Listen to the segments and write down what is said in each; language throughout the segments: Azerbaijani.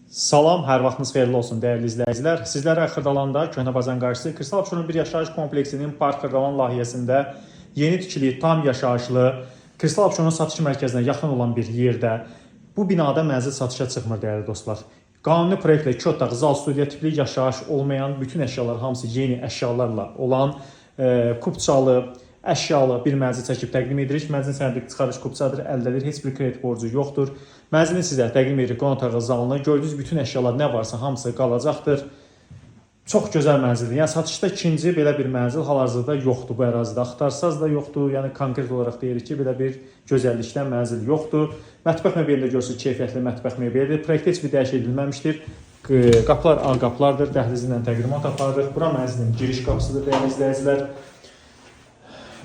Salam, hər vaxtınız xeyirli olsun dəyərli izləyicilər. Sizlərə Xırdalanda Köhnə Bazan qarşısı Kristal Abşeron bir yaşayış kompleksinin Park Xırdalan layihəsində yeni tikili, tam yaşayışlı Kristal Abşeron satış mərkəzinə yaxın olan bir yerdə bu binada mənzil satışa çıxmır dəyərli dostlar. Qanuni proyektlə 2 otaq, zal, studiya tipli yaşayış olmayan bütün əşyalar hamısı yeni əşyalarla olan kupçalı, əşyalı bir mənzil çəkib təqdim edirik. Mənzilin sənədi çıxarış kupçadır, əllədir, heç bir kredit borcu yoxdur. Mənzilin sizə təqdim edirik qonaq otağı zalını. Gördüyünüz bütün əşyalar nə varsa hamısı qalacaqdır. Çox gözəl mənzildir. Yəni satışda ikinci belə bir mənzil hal-hazırda yoxdur bu ərazidə. Axtarsaz da yoxdur. Yəni konkret olaraq deyirik ki, belə bir gözəllikdə mənzil yoxdur. Mətbəx mebelində görürsünüz, keyfiyyətli mətbəx mebelidir. Proyektdə heç bir dəyişiklik edilməmişdir. Qapılar ağ qapılardır, dəhlizlə təqdimat aparırıq. Bura mənzilin giriş qapısıdır dəyərli izləyicilər.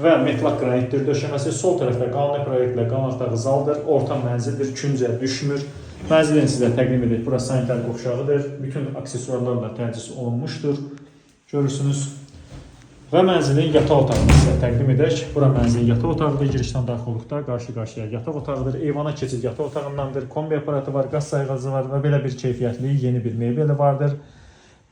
Və metlaq qranitdir döşəməsi. Sol tərəfdə qanuni proyektlə qonaq otağı zaldır. Orta mənzildir, küncə düşmür. Mənzilin sizə təqdim edirik. Burası sanitar qovşağıdır. Bütün aksesuarlarla təchiz olunmuşdur. Görürsünüz. Və mənzilin yataq otağını sizə təqdim edək. Bura mənzilin yataq otağıdır. Girişdən daxil olduqda qarşı-qarşıya yataq otağıdır. Eyvana keçid yataq otağındandır. Kombi aparatı var, qaz sayğacı var və belə bir keyfiyyətli yeni bir mebeli vardır.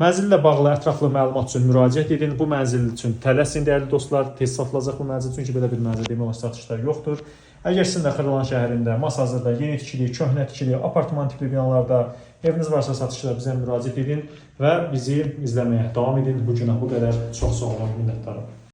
Mənzillə bağlı ətraflı məlumat üçün müraciət edin. Bu mənzil üçün tələsin dəyərli dostlar. Tez satılacaq bu mənzil, çünki belə bir mənzil demək olar satışda yoxdur. Əgər sizin də Xırdalan şəhərində, Masazırda yeni tikili, köhnə tikili, apartman tipli binalarda eviniz varsa satışda bizə müraciət edin və bizi izləməyə davam edin. Bu günə bu qədər. Çox sağ olun, minnətdarım.